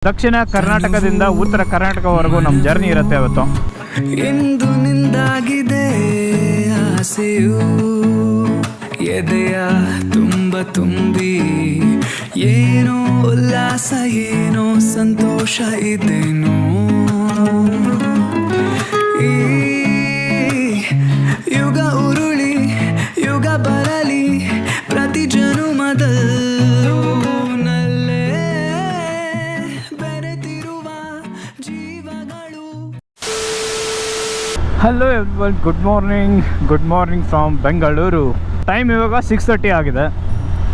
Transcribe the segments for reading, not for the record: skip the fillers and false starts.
ದಕ್ಷಿಣ ಕರ್ನಾಟಕದಿಂದ ಉತ್ತರ ಕರ್ನಾಟಕವರೆಗೂ ನಮ್ಮ ಜರ್ನಿ ಇರುತ್ತೆ ಇವತ್ತು. ಇಂದು ನಿಂದಾಗಿದೆ ಆಸೆಯು ಎದೆಯ ತುಂಬಿ ಏನೋ ಉಲ್ಲಾಸ ಏನೋ ಸಂತೋಷ ಇದೇನೋ ಈ ಯುಗ ಉರುಳಿ ಯುಗ ಬರಲಿ ಪ್ರತಿ ಜನುಮದಲ್ಲೂ ನಲ್ಲೇ ಬೆರೆತಿರುವ ಜೀವಗಳು. Hello everyone, good morning from Bengaluru. Time ಇವಾಗ 6:30 ಆಗಿದೆ.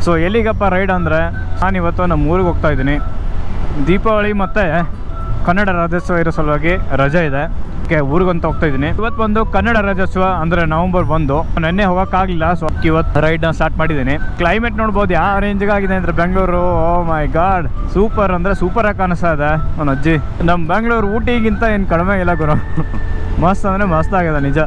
ಸೊ ಎಲ್ಲಿಗಪ್ಪ ರೈಡ್ ಅಂದರೆ, ನಾನಿವತ್ತು ನಮ್ಮ ಊರಿಗೆ ಹೋಗ್ತಾ ಇದ್ದೀನಿ. ದೀಪಾವಳಿ ಮತ್ತು ಕನ್ನಡ ರಾಜ್ಯೋತ್ಸವ ಇರೋ ಸಲುವಾಗಿ ರಜೆ ಇದೆ, ಊರಿಗಂತ ಹೋಗ್ತಾ ಇದ್ದೀನಿ. ಇವತ್ತು ಬಂದು ಕನ್ನಡ ರಾಜ್ಯೋತ್ಸವ ಅಂದರೆ ನವಂಬರ್ 1. ನೆನ್ನೆ ಹೋಗೋಕ್ಕಾಗಲಿಲ್ಲ, ಸೊ ಇವತ್ತು ರೈಡ್ನ ಸ್ಟಾರ್ಟ್ ಮಾಡಿದ್ದೀನಿ. ಕ್ಲೈಮೇಟ್ ನೋಡ್ಬೋದು ಯಾವ ರೇಂಜ್ಗೆ ಆಗಿದೆ ಅಂದರೆ ಬೆಂಗಳೂರು. ಓ ಮೈ ಗಾಡ್, ಸೂಪರ್ ಅಂದರೆ ಸೂಪರಾಗಿ ಕಾಣಿಸ್ತಾ ಇದೆ ನನ್ನ ಅಜ್ಜಿ. ನಮ್ಮ ಬೆಂಗಳೂರು ಊಟಿಗಿಂತ ಏನು ಕಡಿಮೆ ಇಲ್ಲ ಗುರು. ಮಸ್ತ್ ಅಂದರೆ ಮಸ್ತ್ ಆಗಿದೆ ನಿಜ.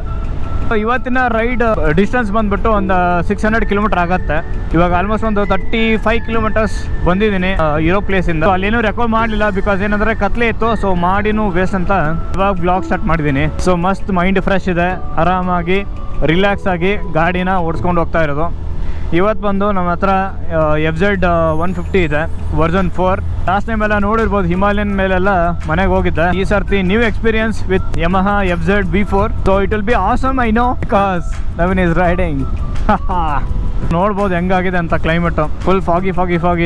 ಇವತ್ತಿನ ರೈಡ್ ಡಿಸ್ಟೆನ್ಸ್ ಬಂದುಬಿಟ್ಟು ಒಂದು 600 ಕಿಲೋಮೀಟರ್ ಆಗುತ್ತೆ. ಇವಾಗ ಆಲ್ಮೋಸ್ಟ್ ಒಂದು 35 ಕಿಲೋಮೀಟರ್ಸ್ ಬಂದಿದ್ದೀನಿ ಇರೋ ಪ್ಲೇಸಿಂದ. ಅಲ್ಲೇನೂ ರೆಕಾರ್ಡ್ ಮಾಡಲಿಲ್ಲ, ಬಿಕಾಸ್ ಏನಂದರೆ ಕತ್ಲೆ ಇತ್ತು. ಸೊ ಮಾಡಿನೂ ವೇಸ್ಟ್ ಅಂತ ಇವಾಗ ಬ್ಲಾಗ್ ಸ್ಟಾರ್ಟ್ ಮಾಡಿದ್ದೀನಿ. ಸೊ ಮಸ್ತ್ ಮೈಂಡ್ ಫ್ರೆಶ್ ಇದೆ, ಆರಾಮಾಗಿ ರಿಲ್ಯಾಕ್ಸ್ ಆಗಿ ಗಾಡಿನ ಓಡಿಸ್ಕೊಂಡು ಹೋಗ್ತಾ ಇರೋದು. ಇವತ್ತು ಬಂದು ನಮ್ಮ ಹತ್ರ FZ 150 ಇದೆ, ವರ್ಜನ್ 4. ಲಾಸ್ಟ್ ಟೈಮ್ ಎಲ್ಲ ನೋಡಿರ್ಬೋದು, ಹಿಮಾಲಯನ್ ಮೇಲೆಲ್ಲ ಮನೆಗೆ ಹೋಗಿದ್ದೆ. ಈ ಸರ್ತಿ new experience with Yamaha FZ V4. So it will be awesome, I know, because Naveen is riding. ನೋಡ್ಬೋದು ಹೆಂಗಾಗಿದೆ ಅಂತ. ಕ್ಲೈಮೇಟು ಫುಲ್ ಫಾಗಿ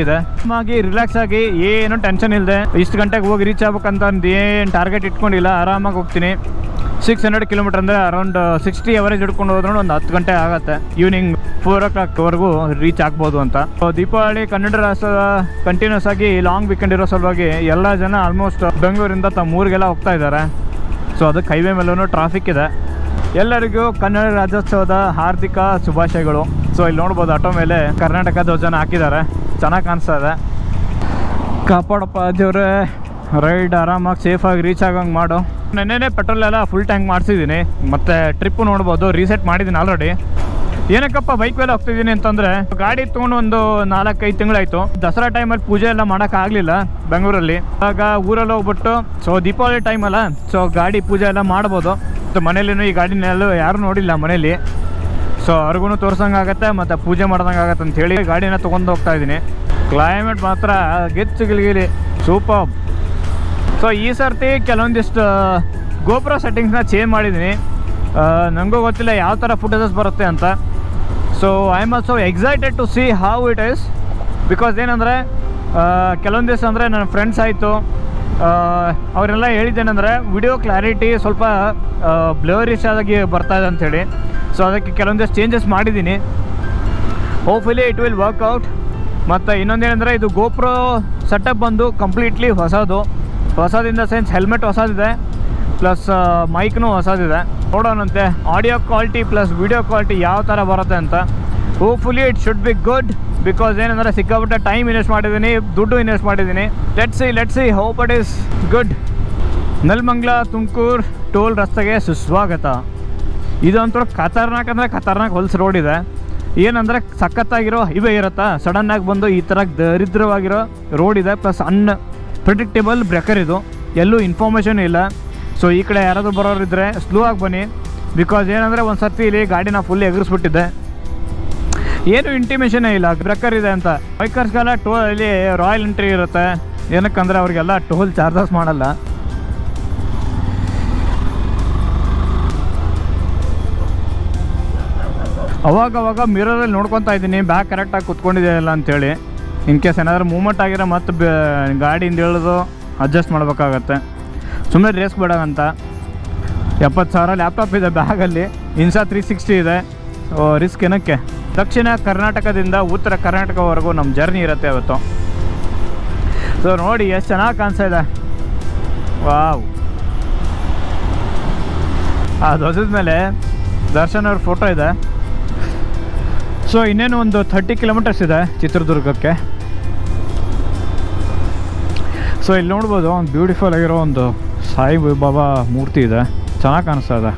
ಇದೆ. ಆರಾಮಾಗಿ ರಿಲ್ಯಾಕ್ಸ್ ಆಗಿ ಏನು ಟೆನ್ಷನ್ ಇಲ್ಲದೆ ಇಷ್ಟು ಗಂಟೆಗೆ ಹೋಗಿ ರೀಚ್ ಆಗ್ಬೇಕಂತ ಏನು ಟಾರ್ಗೆಟ್ ಇಟ್ಕೊಂಡಿಲ್ಲ, ಆರಾಮಾಗಿ ಹೋಗ್ತೀನಿ. 600 ಕಿಲೋಮೀಟರ್ ಅಂದರೆ ಅರೌಂಡ್ 60 ಅವರೇಜ್ ಹಿಡ್ಕೊಂಡು ಹೋದ್ರೂ ಒಂದು 10 ಗಂಟೆ ಆಗುತ್ತೆ. ಈವ್ನಿಂಗ್ 4 o'clockವರೆಗೂ ರೀಚ್ ಆಗ್ಬೋದು ಅಂತ. ದೀಪಾವಳಿ ಕನ್ನಡ ರಾಷ್ಟ್ರದ ಕಂಟಿನ್ಯೂಸ್ ಆಗಿ ಲಾಂಗ್ ವೀಕೆಂಡ್ ಇರೋ ಸಲುವಾಗಿ ಎಲ್ಲ ಜನ ಆಲ್ಮೋಸ್ಟ್ ಬೆಂಗಳೂರಿಂದ ತಮ್ಮ ಊರಿಗೆಲ್ಲ ಹೋಗ್ತಾ ಇದ್ದಾರೆ. ಸೊ ಅದಕ್ಕೆ ಹೈವೇ ಮೇಲೂ ಟ್ರಾಫಿಕ್ ಇದೆ. ಎಲ್ಲರಿಗೂ ಕನ್ನಡ ರಾಜ್ಯೋತ್ಸವದ ಹಾರ್ದಿಕ ಶುಭಾಶಯಗಳು. ಸೊ ಇಲ್ಲಿ ನೋಡ್ಬೋದು, ಆಟೋ ಮೇಲೆ ಕರ್ನಾಟಕ ಧ್ವಜನ ಹಾಕಿದ್ದಾರೆ, ಚೆನ್ನಾಗಿ ಕಾಣಿಸ್ತಾ ಇದೆ. ಕಾಪಾಡಪ್ಪ ದೇವ್ರೆ, ರೈಡ್ ಆರಾಮಾಗಿ ಸೇಫಾಗಿ ರೀಚ್ ಆಗಂಗೆ ಮಾಡು. ನೆನ್ನೆನೇ ಪೆಟ್ರೋಲ್ ಎಲ್ಲ ಫುಲ್ ಟ್ಯಾಂಕ್ ಮಾಡಿಸಿದ್ದೀನಿ. ಮತ್ತು ಟ್ರಿಪ್ಪು ನೋಡ್ಬೋದು, ರೀಸೆಟ್ ಮಾಡಿದ್ದೀನಿ ಆಲ್ರೆಡಿ. ಏನಕ್ಕಪ್ಪ ಬೈಕ್ ಮೇಲೆ ಹೋಗ್ತಿದ್ದೀನಿ ಅಂತಂದರೆ, ಗಾಡಿ ತೊಗೊಂಡು ಒಂದು 4-5 ತಿಂಗಳಾಯಿತು. ದಸರಾ ಟೈಮಲ್ಲಿ ಪೂಜೆ ಎಲ್ಲ ಮಾಡೋಕ್ಕಾಗಲಿಲ್ಲ ಬೆಂಗಳೂರಲ್ಲಿ. ಆಗ ಊರಲ್ಲಿ ಹೋಗ್ಬಿಟ್ಟು, ಸೊ ದೀಪಾವಳಿ ಟೈಮಲ್ಲ, ಸೊ ಗಾಡಿ ಪೂಜೆ ಎಲ್ಲ ಮಾಡ್ಬೋದು. ಮತ್ತು ಮನೇಲಿನೂ ಈ ಗಾಡಿನೆಲ್ಲೂ ಯಾರೂ ನೋಡಿಲ್ಲ ಮನೇಲಿ. ಸೊ ಅವ್ರಿಗೂ ತೋರ್ಸಂಗಾಗತ್ತೆ ಮತ್ತು ಪೂಜೆ ಮಾಡ್ದಂಗೆ ಆಗತ್ತೆ ಅಂಥೇಳಿ ಗಾಡಿನ ತೊಗೊಂಡು ಹೋಗ್ತಾ ಇದ್ದೀನಿ. ಕ್ಲೈಮೇಟ್ ಮಾತ್ರ ಗಿಲಿ ಸೂಪರ್. ಸೊ ಈ ಸರ್ತಿ ಕೆಲವೊಂದಿಷ್ಟು ಗೋಪ್ರೋ ಸೆಟ್ಟಿಂಗ್ಸ್ನ ಚೇಂಜ್ ಮಾಡಿದ್ದೀನಿ. ನನಗೂ ಗೊತ್ತಿಲ್ಲ ಯಾವ ಥರ ಫುಟೇಜಸ್ ಬರುತ್ತೆ ಅಂತ. So I am also excited to see how it is. Because ಏನಂದರೆ ಕೆಲವೊಂದು ದಿವಸ ಅಂದರೆ ನನ್ನ ಫ್ರೆಂಡ್ಸ್ ಆಯಿತು, ಅವರೆಲ್ಲ ಹೇಳಿದ್ದೇನೆಂದರೆ ವಿಡಿಯೋ ಕ್ಲಾರಿಟಿ ಸ್ವಲ್ಪ ಬ್ಲರಿಶ್ ಆಗಿ ಬರ್ತಾಯಿದೆ ಅಂಥೇಳಿ. ಸೊ ಅದಕ್ಕೆ ಕೆಲವೊಂದಿಷ್ಟು ಚೇಂಜಸ್ ಮಾಡಿದ್ದೀನಿ. Hopefully it will work out. ಮತ್ತು ಇನ್ನೊಂದೇನೆಂದರೆ, ಇದು ಗೋಪ್ರೋ ಸೆಟಪ್ ಬಂದು ಕಂಪ್ಲೀಟ್ಲಿ ಹೊಸದಿಂದ ಸೆನ್ಸ್ ಹೆಲ್ಮೆಟ್ ಹೊಸದಿದೆ, ಪ್ಲಸ್ ಮೈಕ್ನೂ ಹೊಸದಿದೆ. ನೋಡೋಣಂತೆ audio quality plus video quality ಯಾವ ಥರ ಬರುತ್ತೆ ಅಂತ. Hopefully it should be good. Because ಏನಂದರೆ ಸಿಕ್ಕಾಪಟ್ಟೆ ಟೈಮ್ ಇನ್ವೆಸ್ಟ್ ಮಾಡಿದ್ದೀನಿ, ದುಡ್ಡು ಇನ್ವೆಸ್ಟ್ ಮಾಡಿದ್ದೀನಿ. Let's see hope it is good. Nelamangala Tumakuru toll ರಸ್ತೆಗೆ ಸುಸ್ವಾಗತ. ಇದೊಂಥರ ಖತರ್ನಾಕ್ ಹೊಲ್ಸ್ ರೋಡ್ ಇದೆ. ಏನಂದರೆ ಸಖತ್ತಾಗಿರೋ ಹೈವೇ ಇರುತ್ತಾ, ಸಡನ್ನಾಗಿ ಬಂದು ಈ ಥರ ದರಿದ್ರವಾಗಿರೋ ರೋಡ್ ಇದೆ. ಪ್ಲಸ್ ಪ್ರಿಡಿಕ್ಟೇಬಲ್ ಬ್ರೇಕರ್ ಇದು, ಎಲ್ಲೂ ಇನ್ಫಾರ್ಮೇಷನ್ ಇಲ್ಲ. ಸೊ ಈ ಕಡೆ ಯಾರಾದರೂ ಬರೋರಿದ್ದರೆ ಸ್ಲೋ ಆಗಿ ಬನ್ನಿ. ಬಿಕಾಸ್ ಏನಂದರೆ ಒಂದು ಸರ್ತಿ ಇಲ್ಲಿ ಗಾಡಿನ ಫುಲ್ ಎಗರಿಸ್ಬಿಟ್ಟಿದ್ದೆ, ಏನು ಇಂಟಿಮೇಷನೇ ಇಲ್ಲ ಬ್ರೇಕರ್ ಇದೆ ಅಂತ. ಬೈಕರ್ಸ್ಗೆಲ್ಲ ಟೋಲಲ್ಲಿ ರಾಯಲ್ ಎಂಟ್ರಿ ಇರುತ್ತೆ. ಏನಕ್ಕಂದರೆ ಅವ್ರಿಗೆಲ್ಲ ಟೋಲ್ ಚಾರ್ಜಸ್ ಮಾಡಲ್ಲ. ಅವಾಗವಾಗ ಮಿರರಲ್ಲಿ ನೋಡ್ಕೊತಾ ಇದ್ದೀನಿ ಬ್ಯಾಗ್ ಕರೆಕ್ಟಾಗಿ ಕುತ್ಕೊಂಡಿದೆಯಲ್ಲ ಅಂಥೇಳಿ. ಇನ್ ಕೇಸ್ ಏನಾದರೂ ಮೂವ್ಮೆಂಟ್ ಆಗಿರೋ ಮತ್ತು ಗಾಡಿಯಿಂದ ಇಳಿದು ಅಡ್ಜಸ್ಟ್ ಮಾಡಬೇಕಾಗತ್ತೆ. ಸುಮ್ಮನೆ ರೇಸ್ ಬೇಡಂತ. 70,000 ಲ್ಯಾಪ್ಟಾಪ್ ಇದೆ ಬ್ಯಾಗಲ್ಲಿ, ಇನ್ಸಾ 360 ಇದೆ. ರಿಸ್ಕ್ ಏನಕ್ಕೆ. ದಕ್ಷಿಣ ಕರ್ನಾಟಕದಿಂದ ಉತ್ತರ ಕರ್ನಾಟಕವರೆಗೂ ನಮ್ಮ ಜರ್ನಿ ಇರುತ್ತೆ ಇವತ್ತು. ಸೊ ನೋಡಿ ಎಷ್ಟು ಚೆನ್ನಾಗಿ ಕಾಣಿಸ್ತಾ ಇದೆ. ವಾವ್, ಆ ಧ್ವಜದ ಮೇಲೆ ದರ್ಶನ್ ಅವ್ರ ಫೋಟೋ ಇದೆ. ಸೊ ಇನ್ನೇನು ಒಂದು 30 ಕಿಲೋಮೀಟರ್ಸ್ ಇದೆ ಚಿತ್ರದುರ್ಗಕ್ಕೆ. ಸೊ ಇಲ್ಲಿ ನೋಡ್ಬೋದು, ಒಂದು ಬ್ಯೂಟಿಫುಲ್ ಆಗಿರೋ ಒಂದು ಸಾಯಿ ಬಾಬಾ ಮೂರ್ತಿ ಇದೆ, ಚೆನ್ನಾಗಿ ಕಾಣಿಸ್ತಾ ಇದೆ,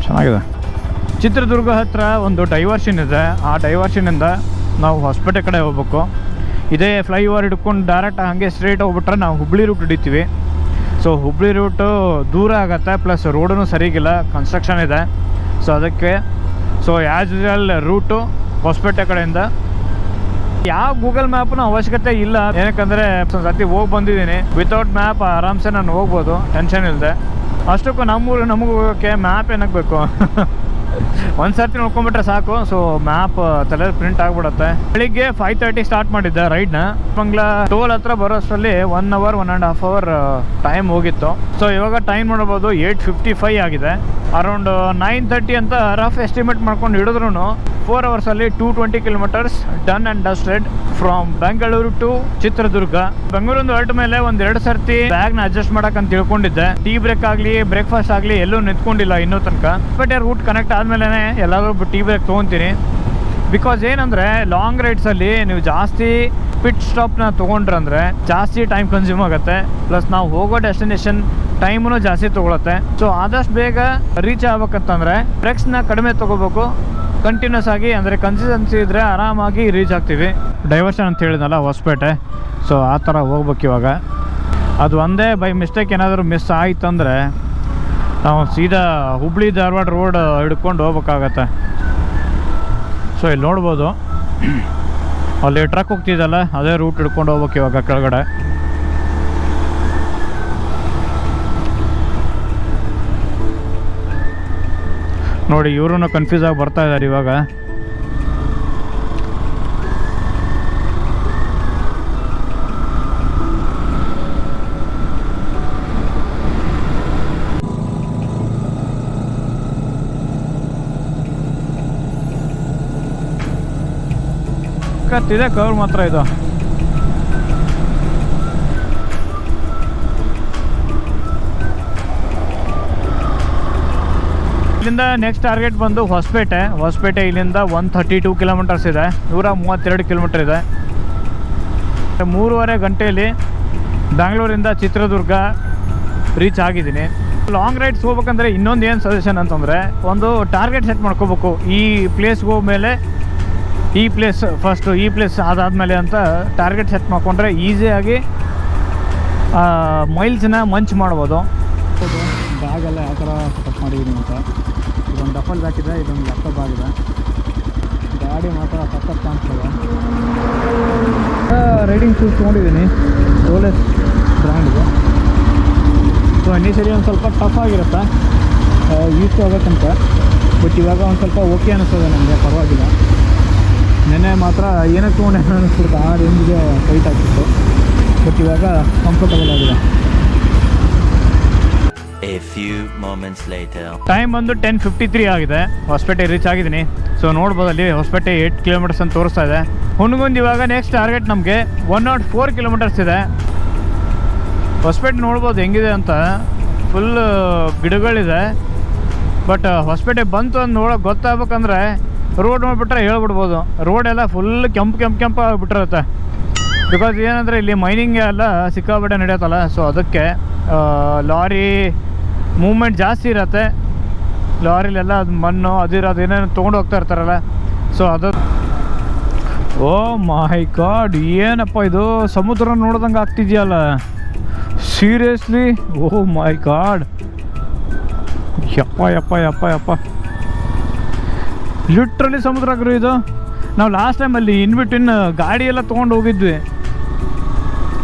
ಚೆನ್ನಾಗಿದೆ. ಚಿತ್ರದುರ್ಗ ಹತ್ರ ಒಂದು ಡೈವರ್ಷನ್ ಇದೆ. ಆ ಡೈವರ್ಷನಿಂದ ನಾವು ಹೊಸಪೇಟೆ ಕಡೆ ಹೋಗ್ಬೇಕು. ಇದೇ ಫ್ಲೈಓವರ್ ಹಿಡ್ಕೊಂಡು ಡೈರೆಕ್ಟ್ ಹಾಗೆ ಸ್ಟ್ರೇಟ್ ಹೋಗ್ಬಿಟ್ರೆ ನಾವು ಹುಬ್ಳಿ ರೂಟ್ ಹಿಡಿತೀವಿ. ಸೊ ಹುಬ್ಳಿ ರೂಟು ದೂರ ಆಗುತ್ತೆ, ಪ್ಲಸ್ ರೋಡೂ ಸರಿಗಿಲ್ಲ, ಕನ್ಸ್ಟ್ರಕ್ಷನ್ ಇದೆ. ಸೊ ಅದಕ್ಕೆ ಆ್ಯಸ್ ಯೂಶುವಲ್ ರೂಟು ಹೊಸಪೇಟೆ ಕಡೆಯಿಂದ. ಯಾವ ಗೂಗಲ್ ಮ್ಯಾಪ್ನ ಅವಶ್ಯಕತೆ ಇಲ್ಲ, ಏನಕ್ಕಂದರೆ ಸತಿ ಹೋಗಿ ಬಂದಿದ್ದೀನಿ. ವಿತೌಟ್ ಮ್ಯಾಪ್ ಆರಾಮ್ಸೆ ನಾನು ಹೋಗ್ಬೋದು, ಟೆನ್ಷನ್ ಇಲ್ಲದೆ. ಅಷ್ಟಕ್ಕೂ ನಮ್ಮೂರು ನಮಗೆ ಹೋಗೋಕ್ಕೆ ಮ್ಯಾಪ್ ಏನಕ್ಕೆ ಬೇಕು? ಒಂದು ಸರ್ತಿ ನೋಡ್ಕೊಂಬಿಟ್ರೆ ಸಾಕು. ಸೊ ಮ್ಯಾಪ್ ತಲೆ ಪ್ರಿಂಟ್ ಆಗಿಬಿಡುತ್ತೆ. ಬೆಳಿಗ್ಗೆ 5:30 ಸ್ಟಾರ್ಟ್ ಮಾಡಿದ್ದೆ ರೈಡ್ನ. ಮಂಗ್ಲ ಟೋಲ್ ಹತ್ರ ಬರೋಷ್ಟರಲ್ಲಿ 1 hour 1.5 hour ಟೈಮ್ ಹೋಗಿತ್ತು. ಸೊ ಇವಾಗ ಟೈಮ್ ನೋಡ್ಬೋದು 8:55 ಆಗಿದೆ. ಅರೌಂಡ್ 9:30 ಅಂತ ರಫ್ ಎಸ್ಟಿಮೇಟ್ ಮಾಡ್ಕೊಂಡು ಹಿಡಿದ್ರು 4 ಅವರ್ಸಲ್ಲಿ 220 kilometers done and dusted from Bengaluru to Chitradurga. ಬೆಂಗಳೂರಿಂದ ಹೊರಟ ಮೇಲೆ 1-2 ಸರ್ತಿ ಬ್ಯಾಗ್ನ ಅಡ್ಜಸ್ಟ್ ಮಾಡಕ್ಕಂತ ತಿಳ್ಕೊಂಡಿದ್ದೆ. ಟೀ ಬ್ರೇಕ್ ಆಗಲಿ ಬ್ರೇಕ್ಫಾಸ್ಟ್ ಆಗಲಿ ಎಲ್ಲೂ ನಿಂತ್ಕೊಂಡಿಲ್ಲ ಇನ್ನೂ ತನಕ. ಬಟ್ ರೂಟ್ ಕನೆಕ್ಟ್ ಆದಮೇಲೆ ಎಲ್ಲಾದರೂ ಟೀ ಬ್ರೇಕ್ ತೊಗೊತೀನಿ. ಬಿಕಾಸ್ ಏನಂದರೆ ಲಾಂಗ್ ರೈಡ್ಸಲ್ಲಿ ನೀವು ಜಾಸ್ತಿ ಪಿಟ್ ಸ್ಟಾಪ್ನ ತೊಗೊಂಡ್ರಂದರೆ ಜಾಸ್ತಿ ಟೈಮ್ ಕನ್ಸ್ಯೂಮ್ ಆಗುತ್ತೆ. ಪ್ಲಸ್ ನಾವು ಹೋಗೋ ಡೆಸ್ಟಿನೇಷನ್ ಟೈಮೂ ಜಾಸ್ತಿ ತೊಗೊಳುತ್ತೆ. ಸೊ ಆದಷ್ಟು ಬೇಗ ರೀಚ್ ಆಗ್ಬೇಕಂತಂದರೆ ಬ್ರೇಕ್ಸ್ನ ಕಡಿಮೆ ತೊಗೋಬೇಕು. ಕಂಟಿನ್ಯೂಸ್ ಆಗಿ ಅಂದರೆ ಕನ್ಸಿಸ್ಟೆನ್ಸಿ ಇದ್ದರೆ ಆರಾಮಾಗಿ ರೀಚ್ ಆಗ್ತೀವಿ. ಡೈವರ್ಷನ್ ಅಂತ ಹೇಳಿದ್ನಲ್ಲ ಹೊಸಪೇಟೆ, ಸೊ ಆ ಥರ ಹೋಗ್ಬೇಕು ಇವಾಗ. ಅದು ಒಂದೇ ಬೈ ಮಿಸ್ಟೇಕ್ ಏನಾದರೂ ಮಿಸ್ ಆಯ್ತಂದರೆ ನಾವು ಸೀದಾ ಹುಬ್ಳಿ ಧಾರವಾಡ ರೋಡ್ ಹಿಡ್ಕೊಂಡು ಹೋಗ್ಬೇಕಾಗತ್ತೆ. ಸೊ ಇಲ್ಲಿ ನೋಡ್ಬೋದು ಅಲ್ಲಿ ಟ್ರಕ್ ಹೋಗ್ತಿದ್ದಲ್ಲ, ಅದೇ ರೂಟ್ ಹಿಡ್ಕೊಂಡು ಹೋಗ್ಬೇಕು ಇವಾಗ ಕೆಳಗಡೆ. ನೋಡಿ ಇವರು ಕನ್ಫ್ಯೂಸ್ ಆಗಿ ಬರ್ತಾ ಇದ್ದಾರೆ ಇವಾಗ. ಇದೆ ಕವರ್ ಮಾತ್ರ ಇದು. ಇಲ್ಲಿಂದ ನೆಕ್ಸ್ಟ್ ಟಾರ್ಗೆಟ್ ಬಂದು ಹೊಸಪೇಟೆ ಇಲ್ಲಿಂದ 132 kilometers ಇದೆ, 132 kilometer ಇದೆ. 3.5 ಗಂಟೆಯಲ್ಲಿ ಬ್ಯಾಂಗ್ಳೂರಿಂದ ಚಿತ್ರದುರ್ಗ ರೀಚ್ ಆಗಿದ್ದೀನಿ. ಲಾಂಗ್ ರೈಡ್ಸ್ ಹೋಗ್ಬೇಕಂದ್ರೆ ಇನ್ನೊಂದು ಏನು ಸಜೆಷನ್ ಅಂತಂದರೆ, ಒಂದು ಟಾರ್ಗೆಟ್ ಸೆಟ್ ಮಾಡ್ಕೋಬೇಕು. ಈ ಪ್ಲೇಸ್ಗೆ ಹೋಗ್ಮೇಲೆ ಈ ಪ್ಲೇಸ್ ಫಸ್ಟು, ಈ ಪ್ಲೇಸ್ ಅದಾದಮೇಲೆ ಅಂತ ಟಾರ್ಗೆಟ್ ಸೆಟ್ ಮಾಡ್ಕೊಂಡ್ರೆ ಈಸಿಯಾಗಿ ಮೈಲ್ಸ್ನ ಮಂಚ್ ಮಾಡ್ಬೋದು. ಬ್ಯಾಗೆಲ್ಲ ಯಾವ ಥರ ಸೆಟಪ್ ಮಾಡಿದ್ದೀನಿ ಅಂತ. ಇದೊಂದು ಡಫಲ್ ಬ್ಯಾಗ್ ಇದೆ, ಇದೊಂದು ಲ್ಯಾಪ್ಟಾಪ್ ಆಗಿದೆ. ಗಾಡಿ ಮಾತ್ರ ಸಖತ್ ಕಾಣಿಸ್ತದೆ. ರೈಡಿಂಗ್ ಶೂಸ್ ತೊಗೊಂಡಿದ್ದೀನಿ, ಓಲೆಸ್ ಬ್ರ್ಯಾಂಡ್ ಇದೆ. ಸೊ ಇನಿಷಿಯಲಿ ಒಂದು ಸ್ವಲ್ಪ ಟಫ್ ಆಗಿರುತ್ತೆ ಯೂಸ್ ಆಗೋಕ್ಕಂತ. ಬಟ್ ಇವಾಗ ಒಂದು ಸ್ವಲ್ಪ ಓಕೆ ಅನ್ನಿಸ್ತದೆ ನನಗೆ, ಪರವಾಗಿಲ್ಲ. ನೆನ್ನೆ ಮಾತ್ರ ಏನಕ್ಕೆ ತೊಗೊಂಡೆ ಅನ್ನಿಸ್ಬಿಡ್ತು, ಆ ರೇಂಜ್ಗೆ ಟೈಟ್ ಆಗ್ತಿತ್ತು. ಬಟ್ ಇವಾಗ ಕಂಫರ್ಟಬಲ್ ಆಗಿದೆ. A few moments later. Time ಬಂದು 10:53 ಆಗಿದೆ. ಹೊಸಪೇಟೆ ರೀಚ್ ಆಗಿದ್ದೀನಿ. ಸೊ ನೋಡ್ಬೋದು ಅಲ್ಲಿ ಹೊಸಪೇಟೆ 8 kilometers ಅಂತ ತೋರಿಸ್ತಾ ಇದೆ. ಹುನಗುಂದ್ ಇವಾಗ ನೆಕ್ಸ್ಟ್ ಟಾರ್ಗೆಟ್ ನಮಗೆ 104 kilometers ಇದೆ. ಹೊಸಪೇಟೆ ನೋಡ್ಬೋದು ಹೆಂಗಿದೆ ಅಂತ, ಫುಲ್ ಗಿಡಗಳಿದೆ. ಬಟ್ ಹೊಸಪೇಟೆ ಬಂತು ಅಂತ ನೋಡೋಕೆ ಗೊತ್ತಾಗಬೇಕಂದ್ರೆ ರೋಡ್ ನೋಡಿಬಿಟ್ರೆ ಹೇಳ್ಬಿಡ್ಬೋದು. ರೋಡೆಲ್ಲ ಫುಲ್ ಕೆಂಪು ಆಗಿಬಿಟ್ಟಿರುತ್ತೆ. ಬಿಕಾಸ್ ಏನಂದರೆ ಇಲ್ಲಿ ಮೈನಿಂಗ್ ಎಲ್ಲ ಸಿಕ್ಕಾಪಟ್ಟೆ ನಡೆಯುತ್ತಲ್ಲ. ಸೊ ಅದಕ್ಕೆ ಲಾರಿ ಮೂವ್ಮೆಂಟ್ ಜಾಸ್ತಿ ಇರುತ್ತೆ. ಲಾರಿಲೆಲ್ಲ ಅದು ಮಣ್ಣು ಅದಿರೋದು ಏನೇನು ತೊಗೊಂಡು ಹೋಗ್ತಾ ಇರ್ತಾರಲ್ಲ. ಸೊ ಅದು ಓ ಮೈ ಗಾಡ್, ಏನಪ್ಪ ಇದು ಸಮುದ್ರ ನೋಡ್ದಂಗೆ ಆಗ್ತಿದೆಯಲ್ಲ, ಸೀರಿಯಸ್ಲಿ. ಓ ಮೈ ಗಾಡ್, ಯಪ್ಪ ಲಿಟ್ರಲಿ ಸಮುದ್ರ ಆಗ್ರು ಇದು. ನಾವು ಲಾಸ್ಟ್ ಟೈಮ್ ಅಲ್ಲಿ ಇನ್ಬಿಟ್ವಿನ್ ಗಾಡಿ ಎಲ್ಲ ತೊಗೊಂಡು ಹೋಗಿದ್ವಿ.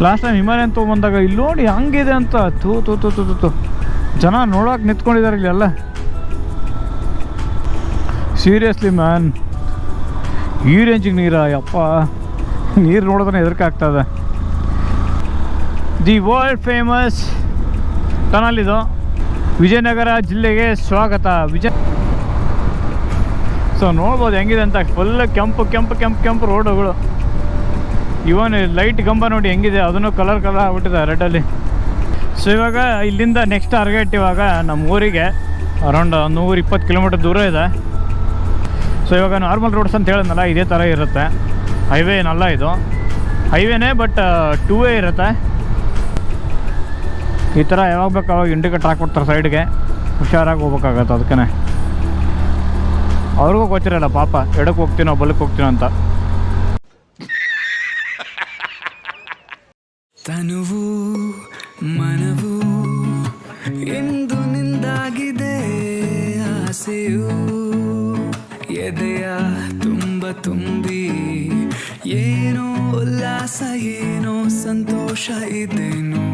ಲಾಸ್ಟ್ ಟೈಮ್ ಹಿಮಾಲಯನ್ ತೊಗೊಂಬಂದಾಗ ಇಲ್ಲಿ ನೋಡಿ ಹಂಗಿದೆ ಅಂತ. ತೂ ಜನ ನೋಡೋಕೆ ನಿಂತ್ಕೊಂಡಿದ್ದಾರೆ ಇಲ್ಲೆಲ್ಲ. ಸೀರಿಯಸ್ಲಿ ಮ್ಯಾನ್, ಈ ರೇಂಜಿಗೆ ನೀರ, ಯಪ್ಪ ನೀರು ನೋಡಿದ್ರೆ ಹೆದರಿಕಾಗ್ತದೆ. ದಿ ವರ್ಲ್ಡ್ ಫೇಮಸ್ ಟನಲ್ ಇದು. ವಿಜಯನಗರ ಜಿಲ್ಲೆಗೆ ಸ್ವಾಗತ. ಸೊ ನೋಡ್ಬೋದು ಹೆಂಗಿದೆ ಅಂತ, ಫುಲ್ ಕೆಂಪು ರೋಡುಗಳು. ಇವನ್ ಲೈಟ್ ಗಂಬ ನೋಡಿ ಹೆಂಗಿದೆ, ಅದನ್ನು ಕಲರ್ ಆಗ್ಬಿಟ್ಟಿದೆ ರೆಡ್ಡಲ್ಲಿ. ಸೊ ಇವಾಗ ಇಲ್ಲಿಂದ ನೆಕ್ಸ್ಟ್ ಟಾರ್ಗೆಟ್ ಇವಾಗ ನಮ್ಮ ಊರಿಗೆ ಅರೌಂಡ್ 120 kilometer ದೂರ ಇದೆ. ಸೊ ಇವಾಗ ನಾರ್ಮಲ್ ರೋಡ್ಸ್ ಅಂತ ಹೇಳಿದ್ನಲ್ಲ, ಇದೇ ಥರ ಇರುತ್ತೆ. ಹೈವೇ ಏನಲ್ಲ ಇದು, ಹೈವೇನೇ ಬಟ್ 2 way ಇರುತ್ತೆ. ಈ ಥರ ಯಾವಾಗ ಬೇಕು ಅವಾಗ ಇಂಡಿಕೇಟರ್ ಹಾಕ್ಬಿಡ್ತಾರೆ ಸೈಡ್ಗೆ, ಹುಷಾರಾಗಿ ಹೋಗ್ಬೇಕಾಗತ್ತೆ. ಅದಕ್ಕೆ ಅವ್ರಿಗೂ ಗೊತ್ತಿರಲ್ಲ ಪಾಪ, ಎಡಕ್ಕೆ ಹೋಗ್ತೀನೋ ಬಲಕ್ಕೆ ಹೋಗ್ತೀನೋ ಅಂತ. ತನುವು ಮನವು ಇಂದು ನಿಂದಾಗಿದೆ ಆಸೆಯು ಎದೆಯ ತುಂಬ ತುಂಬಿ ಏನೋ ಉಲ್ಲಾಸ ಏನೋ ಸಂತೋಷ ಇದೇನೋ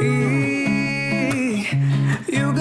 ಈ ಯುಗ